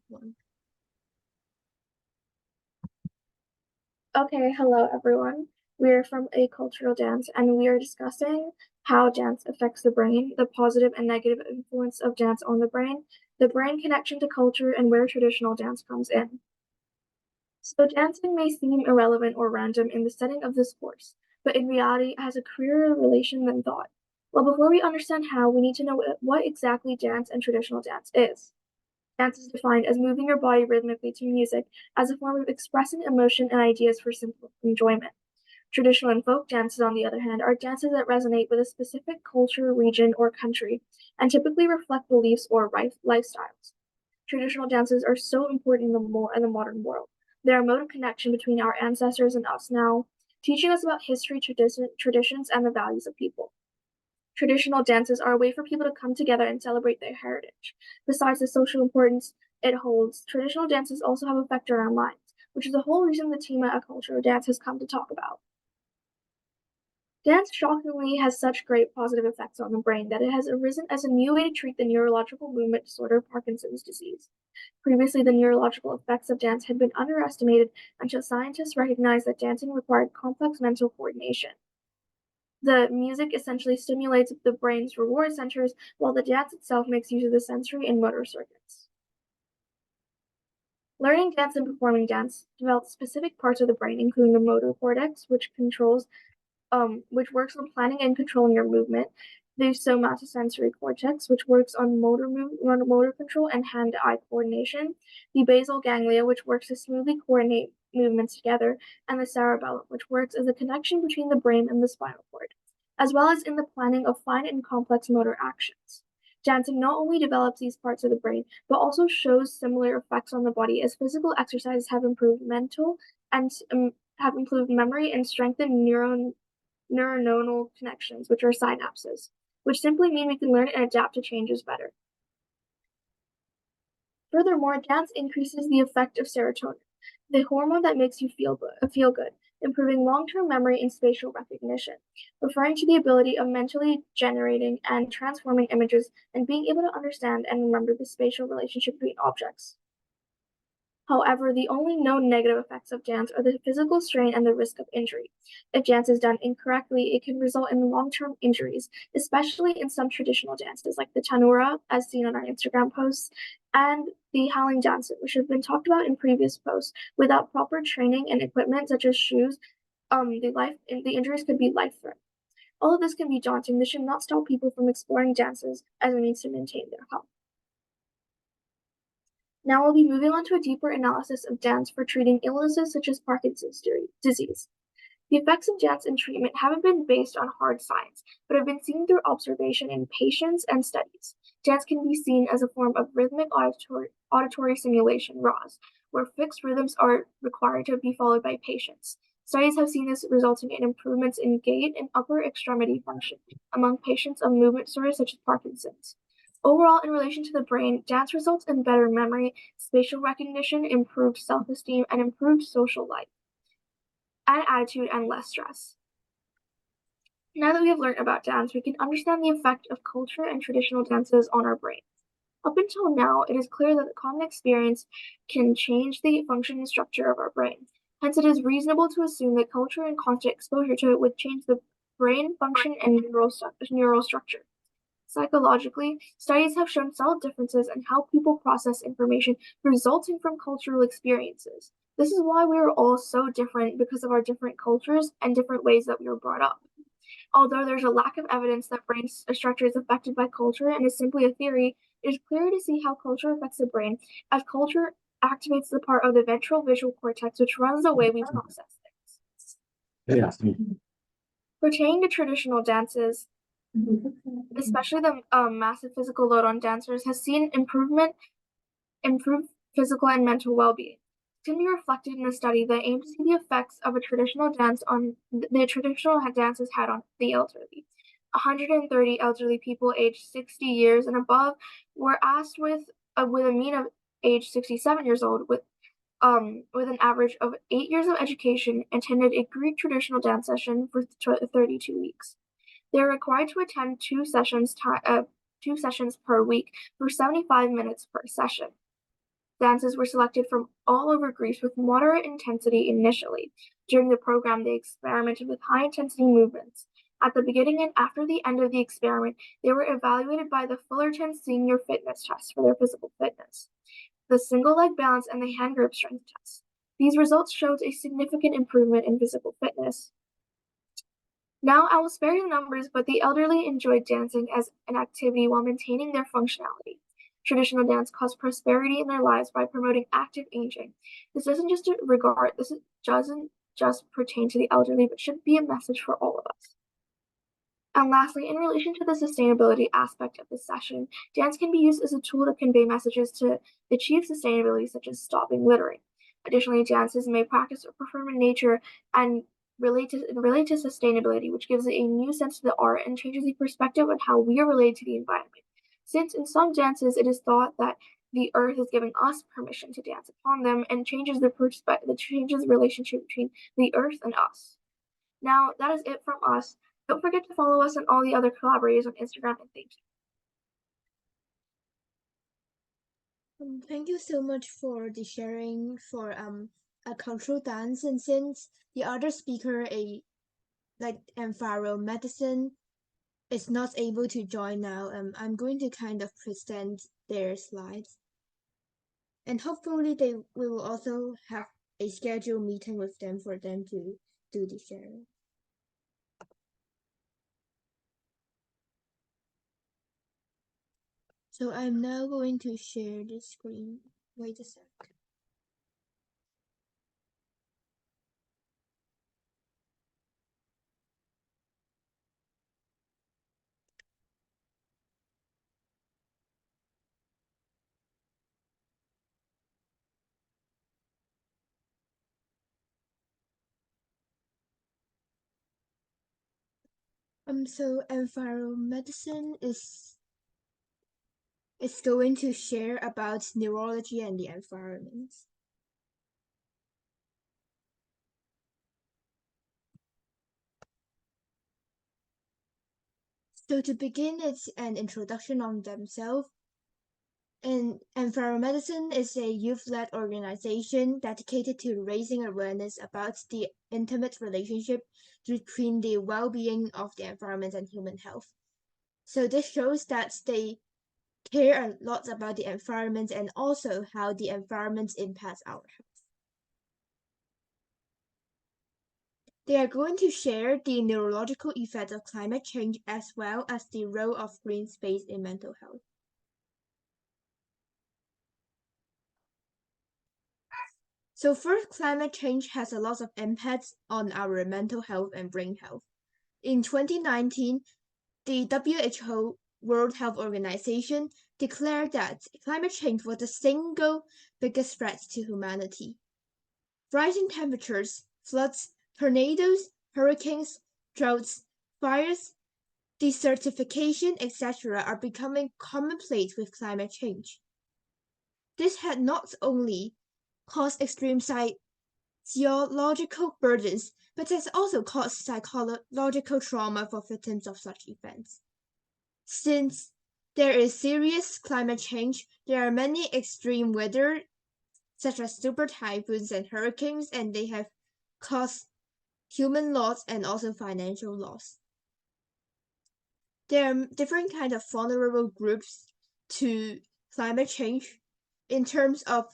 One. Okay, hello everyone. We're from ACulturalDance and we are discussing how dance affects the brain, the positive and negative influence of dance on the brain connection to culture, and where traditional dance comes in. So dancing may seem irrelevant or random in the setting of this course, but in reality it has a clearer relation than thought. Well, before we understand how, we need to know what exactly dance and traditional dance is. Dance is defined as moving your body rhythmically to music as a form of expressing emotion and ideas for simple enjoyment. Traditional and folk dances, on the other hand, are dances that resonate with a specific culture, region, or country, and typically reflect beliefs or lifestyles. Traditional dances are so important in the modern world. They're a mode of connection between our ancestors and us now, teaching us about history, traditions, and the values of people. Traditional dances are a way for people to come together and celebrate their heritage. Besides the social importance it holds, traditional dances also have effect on our minds, which is the whole reason the team at ACulturalDance has come to talk about. Dance shockingly has such great positive effects on the brain that it has arisen as a new way to treat the neurological movement disorder Parkinson's disease. Previously, the neurological effects of dance had been underestimated until scientists recognized that dancing required complex mental coordination. The music essentially stimulates the brain's reward centers, while the dance itself makes use of the sensory and motor circuits. Learning dance and performing dance develops specific parts of the brain, including the motor cortex, which works on planning and controlling your movement. The somatosensory cortex, which works on motor control and hand-eye coordination. The basal ganglia, which works to smoothly coordinate movements together, and the cerebellum, which works as a connection between the brain and the spinal cord, as well as in the planning of fine and complex motor actions. Dancing not only develops these parts of the brain, but also shows similar effects on the body, as physical exercises have improved mental and have improved memory and strengthened neuronal connections, which are synapses, which simply mean we can learn and adapt to changes better. Furthermore, dance increases the effect of serotonin, the hormone that makes you feel good, improving long-term memory and spatial recognition, referring to the ability of mentally generating and transforming images and being able to understand and remember the spatial relationship between objects. However, the only known negative effects of dance are the physical strain and the risk of injury. If dance is done incorrectly, it can result in long-term injuries, especially in some traditional dances like the tanura, as seen on our Instagram posts, and the howling dance, which have been talked about in previous posts. Without proper training and equipment such as shoes, the injuries could be life-threatening. All of this can be daunting. This should not stop people from exploring dances as a means to maintain their health. Now we'll be moving on to a deeper analysis of dance for treating illnesses such as Parkinson's disease. The effects of dance in treatment haven't been based on hard science, but have been seen through observation in patients and studies. Dance can be seen as a form of rhythmic auditory simulation, RAS, where fixed rhythms are required to be followed by patients. Studies have seen this resulting in improvements in gait and upper extremity function among patients of movement disorders such as Parkinson's. Overall, in relation to the brain, dance results in better memory, spatial recognition, improved self-esteem, and improved social life, and attitude, and less stress. Now that we have learned about dance, we can understand the effect of culture and traditional dances on our brains. Up until now, it is clear that the common experience can change the function and structure of our brain. Hence, it is reasonable to assume that culture and constant exposure to it would change the brain function and neural structure. Psychologically, studies have shown subtle differences in how people process information resulting from cultural experiences. This is why we are all so different, because of our different cultures and different ways that we were brought up. Although there's a lack of evidence that brain structure is affected by culture and is simply a theory, it is clear to see how culture affects the brain, as culture activates the part of the ventral visual cortex which runs the way we process things. Yeah. Pertaining to traditional dances, especially the massive physical load on dancers, has seen improved physical and mental well-being. It can be reflected in a study that aimed to see the effects of a traditional dance on the traditional dances had on the elderly. 130 elderly people aged 60 years and above were asked with a mean of age 67 years old with an average of 8 years of education, attended a Greek traditional dance session for 32 weeks. They are required to attend two sessions per week for 75 minutes per session. Dances were selected from all over Greece with moderate intensity initially. During the program, they experimented with high intensity movements. At the beginning and after the end of the experiment, they were evaluated by the Fullerton Senior Fitness Test for their physical fitness, the single leg balance, and the hand grip strength test. These results showed a significant improvement in physical fitness. Now I will spare you the numbers, but the elderly enjoyed dancing as an activity while maintaining their functionality. Traditional dance caused prosperity in their lives by promoting active aging. This doesn't just pertain to the elderly, but should be a message for all of us. And lastly, in relation to the sustainability aspect of this session, dance can be used as a tool to convey messages to achieve sustainability, such as stopping littering. Additionally, dances may practice or perform in nature and relate to sustainability, which gives it a new sense to the art and changes the perspective on how we are related to the environment. Since in some dances it is thought that the earth is giving us permission to dance upon them and changes the relationship between the earth and us. Now that is it from us. Don't forget to follow us and all the other collaborators on Instagram, and thank you. Thank you so much for the sharing for a cultural dance. And since the other speaker, EnvironMedicine, is not able to join now, I'm going to kind of present their slides. And hopefully we will also have a scheduled meeting with them for them to do the sharing. So I'm now going to share the screen. Wait a sec. So EnviroMedicine is going to share about neurology and the environment. So to begin, it's an introduction on themselves. And EnviroMedicine is a youth-led organization dedicated to raising awareness about the intimate relationship between the well-being of the environment and human health. So this shows that they care a lot about the environment and also how the environment impacts our health. They are going to share the neurological effects of climate change as well as the role of green space in mental health. So first, climate change has a lot of impacts on our mental health and brain health. In 2019, the WHO World Health Organization declared that climate change was the single biggest threat to humanity. Rising temperatures, floods, tornadoes, hurricanes, droughts, fires, desertification, etc. are becoming commonplace with climate change. This had not only caused extreme sociological burdens, but has also caused psychological trauma for victims of such events. Since there is serious climate change, there are many extreme weather, such as super typhoons and hurricanes, and they have caused human loss and also financial loss. There are different kinds of vulnerable groups to climate change. In terms of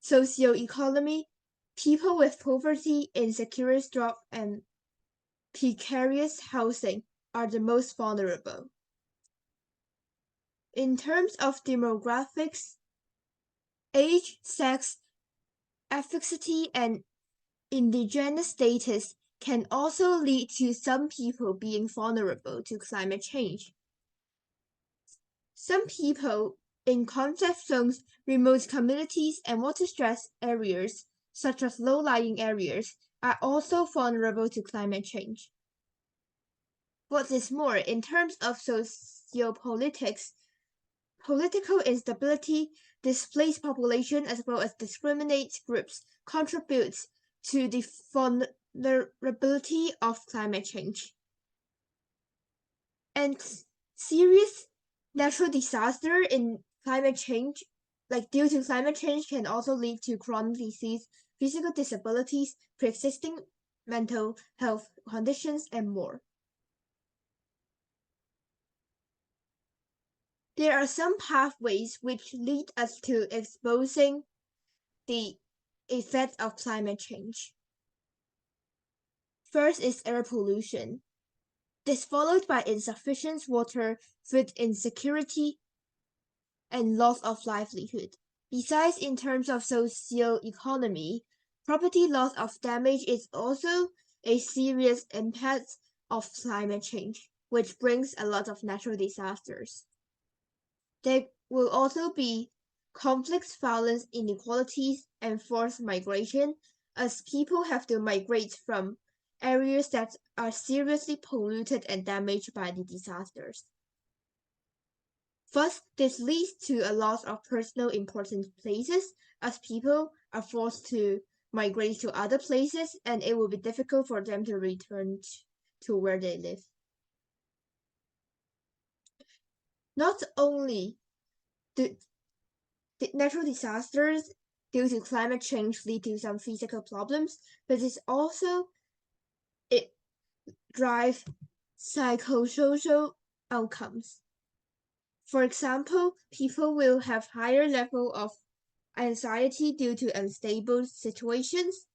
socioeconomy, people with poverty, insecure job, and precarious housing are the most vulnerable. In terms of demographics, age, sex, ethnicity, and indigenous status can also lead to some people being vulnerable to climate change. Some people in conflict zones, remote communities, and water-stressed areas, such as low-lying areas, are also vulnerable to climate change. What is more, in terms of sociopolitics, political instability, displaced population, as well as discriminate groups contributes to the vulnerability of climate change. And serious natural disaster in climate change due to climate change can also lead to chronic disease, physical disabilities, pre-existing mental health conditions, and more. There are some pathways which lead us to exposing the effects of climate change. First is air pollution. This followed by insufficient water, food insecurity, and loss of livelihood. Besides, in terms of socio-economy, property loss of damage is also a serious impact of climate change, which brings a lot of natural disasters. There will also be conflicts, violence, inequalities, and forced migration, as people have to migrate from areas that are seriously polluted and damaged by the disasters. Thus, this leads to a loss of personal important places, as people are forced to migrate to other places, and it will be difficult for them to return to where they live. Not only do the natural disasters due to climate change lead to some physical problems, but it drives psychosocial outcomes. For example, people will have higher level of anxiety due to unstable situations,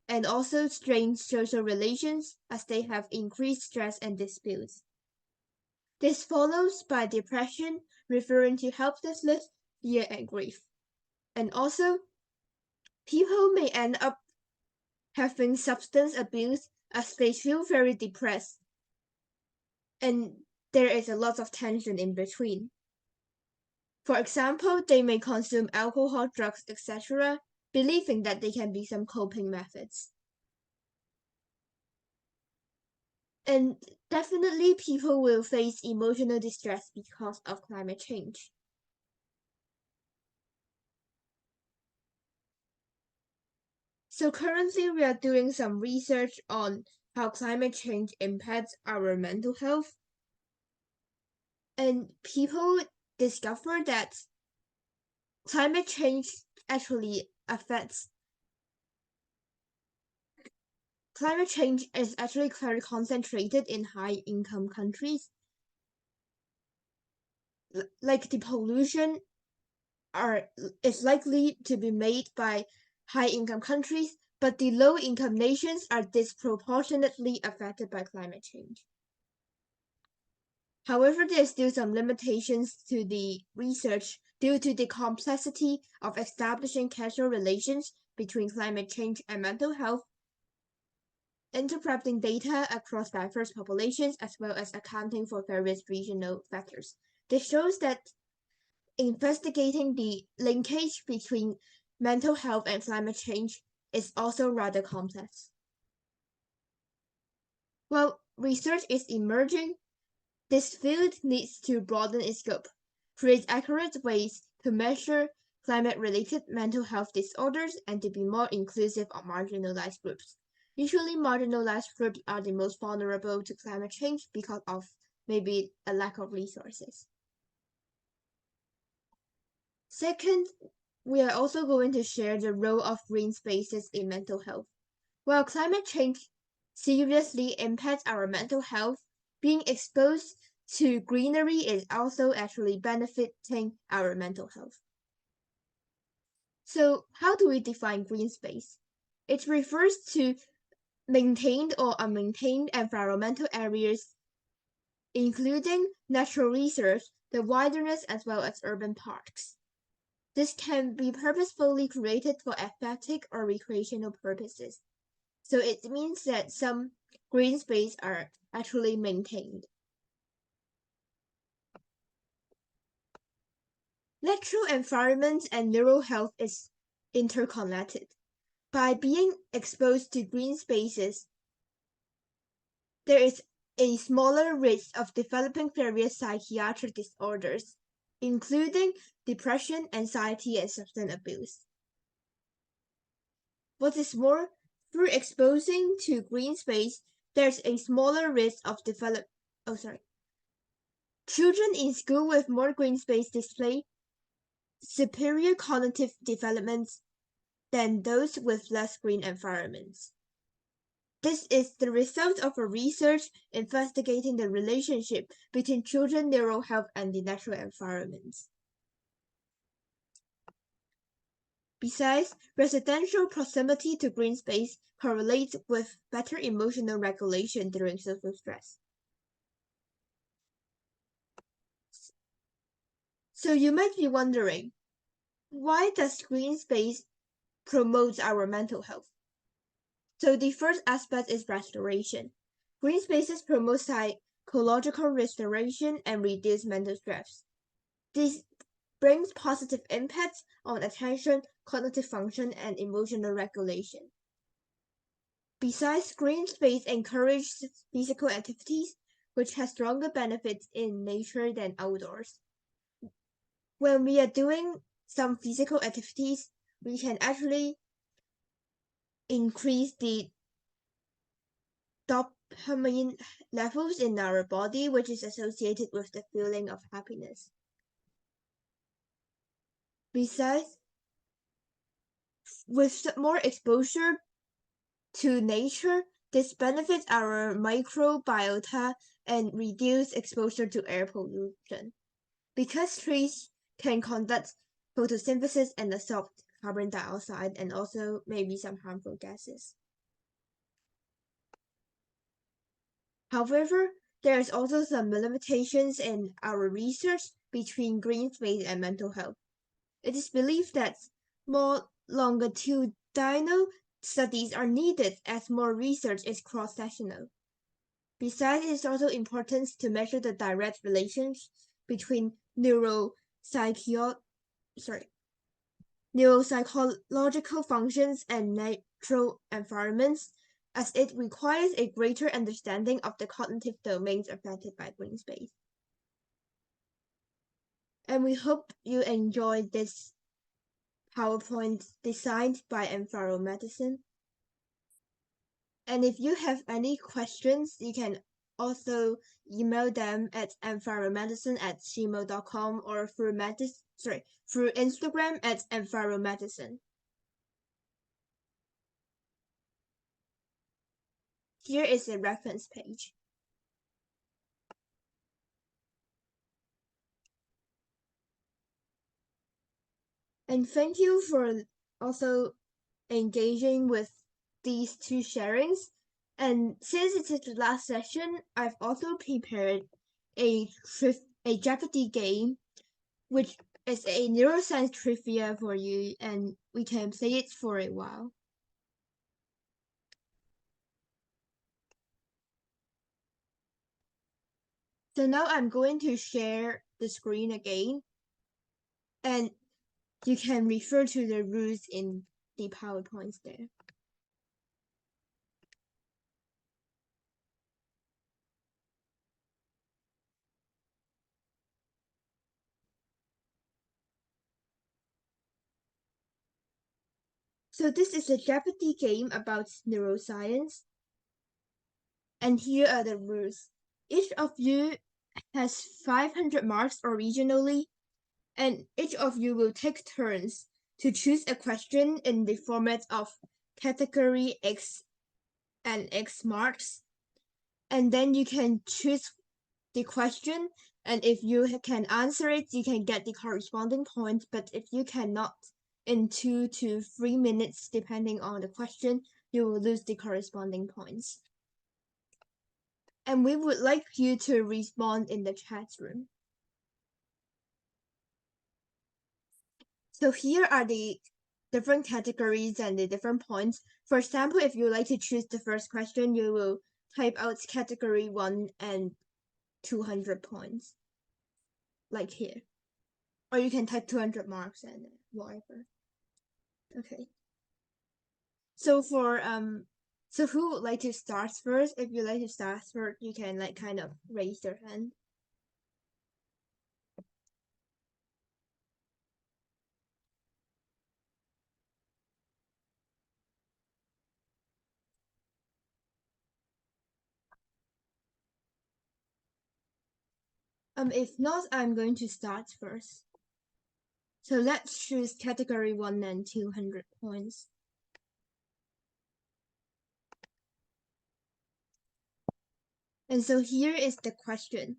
and also strained social relations as they have increased stress and disputes. This follows by depression, referring to helplessness, fear, and grief. And also, people may end up having substance abuse as they feel very depressed, and there is a lot of tension in between. For example, they may consume alcohol, drugs, etc., believing that they can be some coping methods. And definitely people will face emotional distress because of climate change. So currently we are doing some research on how climate change impacts our mental health. And people discover that climate change actually affects climate change is actually very concentrated in high income countries. Like the pollution is likely to be made by high income countries, but the low income nations are disproportionately affected by climate change. However, there's still some limitations to the research due to the complexity of establishing causal relations between climate change and mental health, interpreting data across diverse populations, as well as accounting for various regional factors. This shows that investigating the linkage between mental health and climate change is also rather complex. While research is emerging, this field needs to broaden its scope, create accurate ways to measure climate-related mental health disorders, and to be more inclusive of marginalized groups. Usually, marginalized groups are the most vulnerable to climate change because of maybe a lack of resources. Second, we are also going to share the role of green spaces in mental health. While climate change seriously impacts our mental health, being exposed to greenery is also actually benefiting our mental health. So, how do we define green space? It refers to maintained or unmaintained environmental areas, including natural reserves, the wilderness, as well as urban parks. This can be purposefully created for aesthetic or recreational purposes. So it means that some green space are actually maintained. Natural environment and neural health is interconnected. By being exposed to green spaces, there is a smaller risk of developing various psychiatric disorders, including depression, anxiety, and substance abuse. What is more, through exposing to green space, there's a smaller risk of Children in school with more green space display superior cognitive developments than those with less green environments. This is the result of a research investigating the relationship between children's neural health and the natural environments. Besides, residential proximity to green space correlates with better emotional regulation during social stress. So you might be wondering, why does green space promote our mental health? So the first aspect is restoration. Green spaces promote psychological restoration and reduce mental stress. This brings positive impacts on attention, cognitive function, and emotional regulation. Besides, green space encourages physical activities, which has stronger benefits in nature than outdoors. When we are doing some physical activities, we can actually increase the dopamine levels in our body, which is associated with the feeling of happiness. Besides, with more exposure to nature, this benefits our microbiota and reduce exposure to air pollution. Because trees can conduct photosynthesis and absorb carbon dioxide and also maybe some harmful gases. However, there is also some limitations in our research between green space and mental health. It is believed that more longitudinal studies are needed as more research is cross-sectional. Besides, it is also important to measure the direct relations between neuropsychological functions and natural environments, as it requires a greater understanding of the cognitive domains affected by green space. And we hope you enjoyed this PowerPoint designed by EnvironMedicine. And if you have any questions, you can also email them at enviromedicine@gmail.com or through Instagram at EnviroMedicine. Here is a reference page. And thank you for also engaging with these two sharings. And since it is the last session, I've also prepared a Jeopardy game, which is a neuroscience trivia for you, and we can play it for a while. So now I'm going to share the screen again, and you can refer to the rules in the PowerPoints there. So this is a Jeopardy game about neuroscience. And here are the rules. Each of you has 500 marks originally, and each of you will take turns to choose a question in the format of category X and X marks. And then you can choose the question, and if you can answer it, you can get the corresponding point. But if you cannot in 2 to 3 minutes, depending on the question, you will lose the corresponding points. And we would like you to respond in the chat room. So here are the different categories and the different points. For example, if you like to choose the first question, you will type out category 1 and 200 points, like here. Or you can type 200 marks and whatever. Okay. So so who would like to start first? If you like to start first, you can like kind of raise your hand. If not, I'm going to start first. So let's choose category 1 and 200 points. And so here is the question.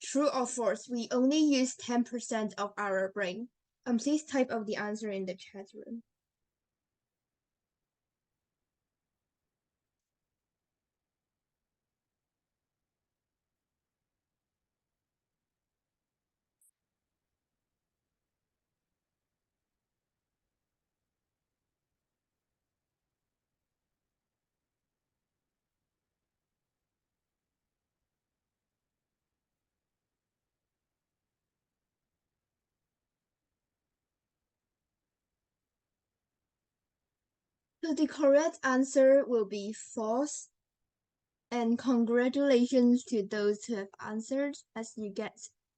True or false, we only use 10% of our brain. Please type out the answer in the chat room. So the correct answer will be false. And congratulations to those who have answered, as you get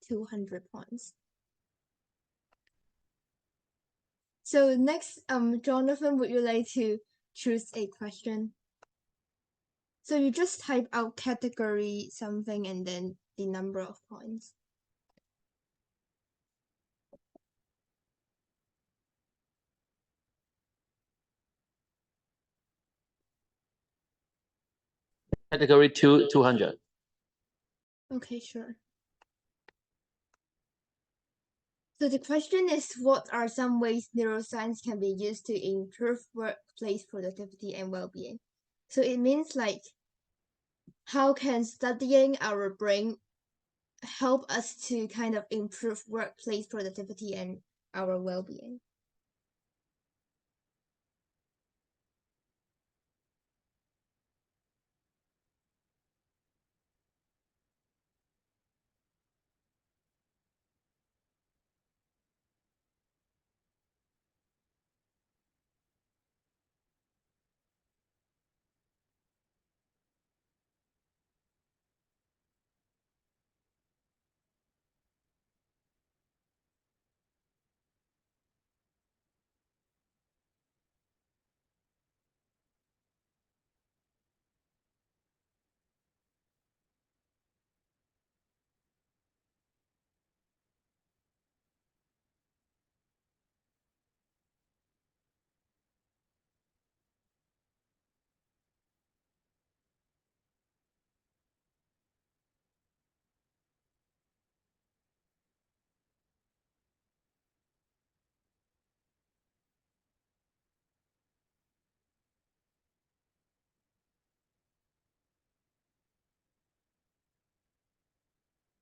200 points. So next, Jonathan, would you like to choose a question? So you just type out category something and then the number of points. Category 2, 200. Okay, sure. So the question is, what are some ways neuroscience can be used to improve workplace productivity and well-being? So it means like, how can studying our brain help us to kind of improve workplace productivity and our well-being?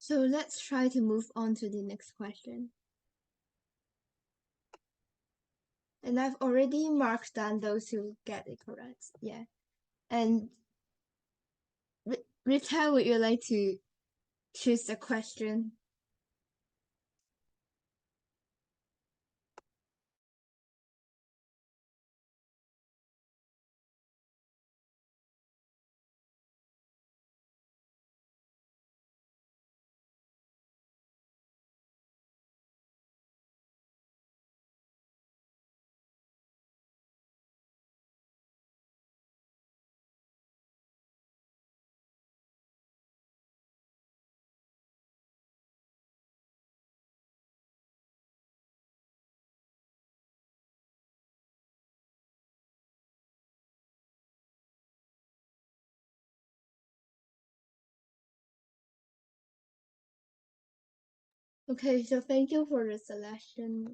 So let's try to move on to the next question. And I've already marked down those who get it correct. Yeah. And Rita, would you like to choose a question? Okay, so thank you for the selection.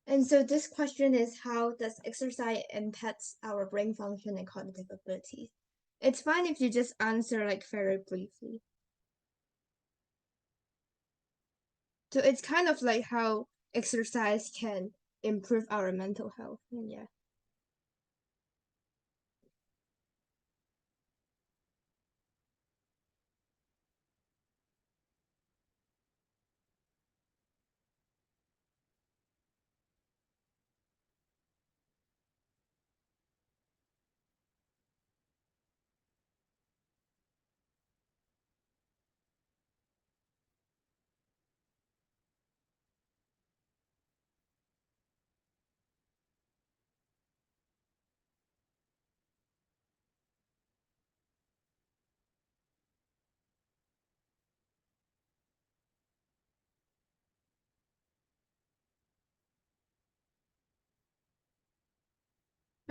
And so this question is, how does exercise impact our brain function and cognitive abilities? It's fine if you just answer like very briefly. So it's kind of like how exercise can improve our mental health. And yeah.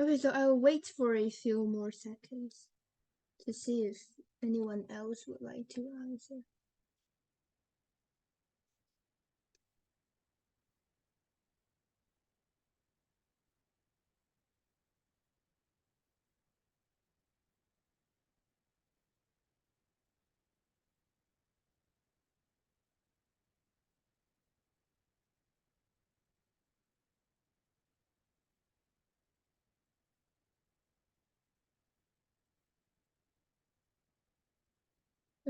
Okay, so I'll wait for a few more seconds to see if anyone else would like to answer.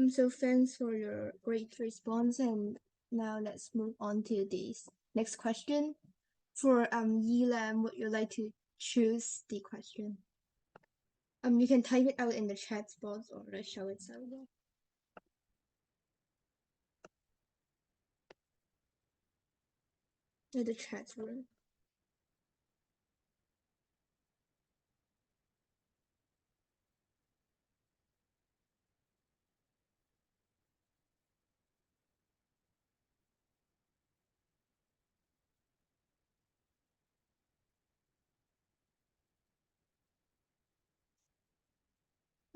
So thanks for your great response, and now let's move on to the next question. For Yilam, would you like to choose the question? You can type it out in the chat box or show it somewhere. In the chat room.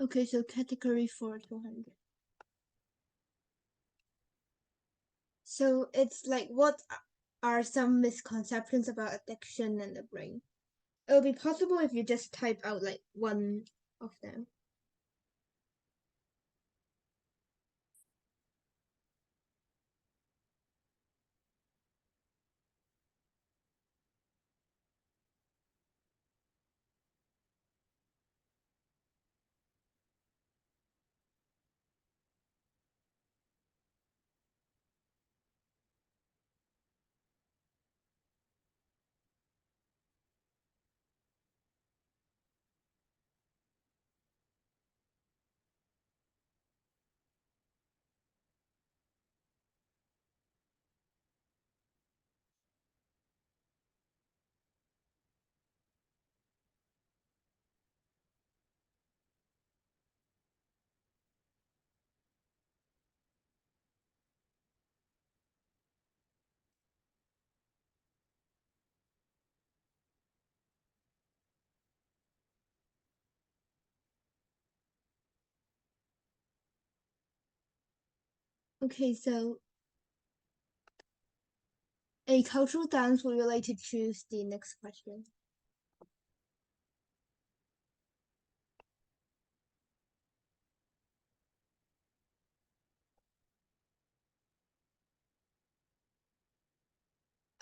Okay, so category 4 200. So it's like, what are some misconceptions about addiction and the brain? It'll be possible if you just type out like one of them. Okay, so ACulturalDance, would you like to choose the next question?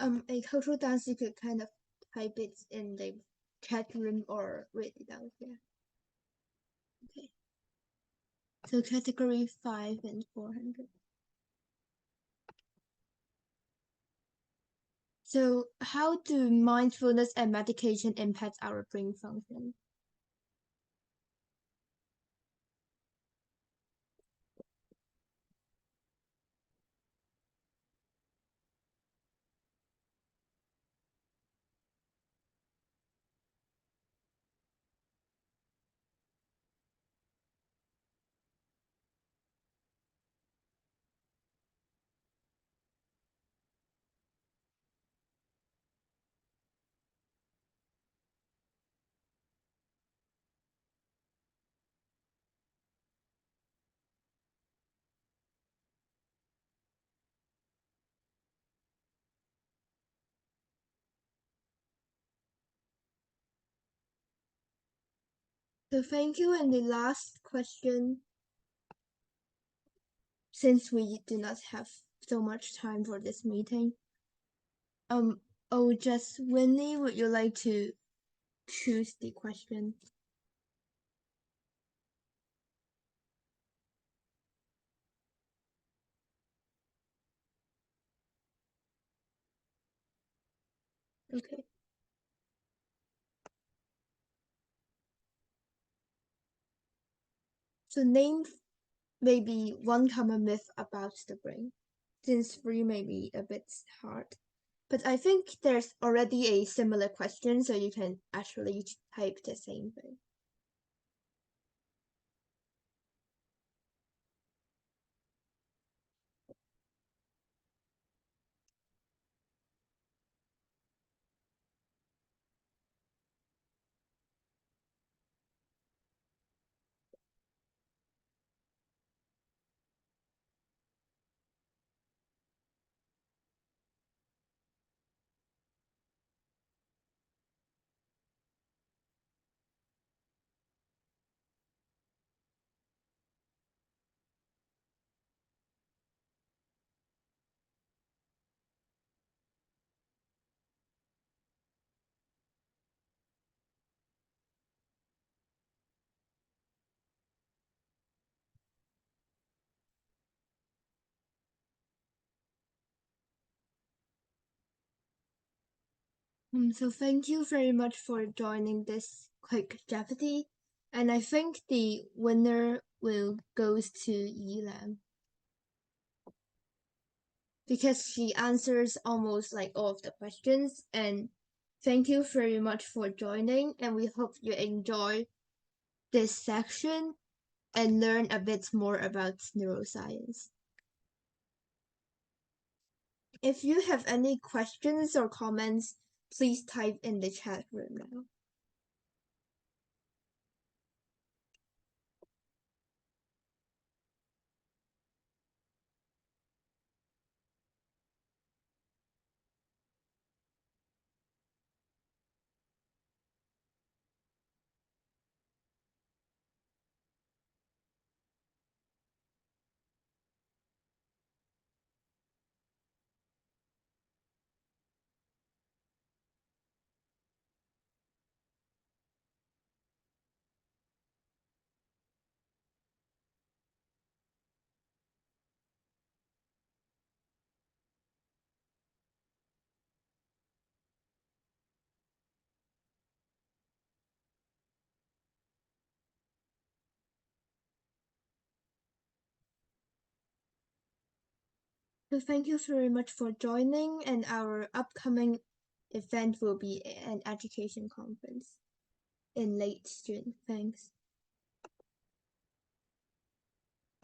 ACulturalDance, you could kind of type it in the chat room or read it out here. Okay. So category 5 and 400. So how do mindfulness and meditation impact our brain function? So thank you. And the last question, since we do not have so much time for this meeting, just Winnie, would you like to choose the question? Okay. So name maybe one common myth about the brain, since 3 may be a bit hard. But I think there's already a similar question, so you can actually type the same thing. So thank you very much for joining this quick Jeopardy. And I think the winner will goes to Yilam, because she answers almost like all of the questions. And thank you very much for joining, and we hope you enjoy this section and learn a bit more about neuroscience. If you have any questions or comments, please type in the chat room now. So thank you very much for joining, and our upcoming event will be an education conference in late June. Thanks.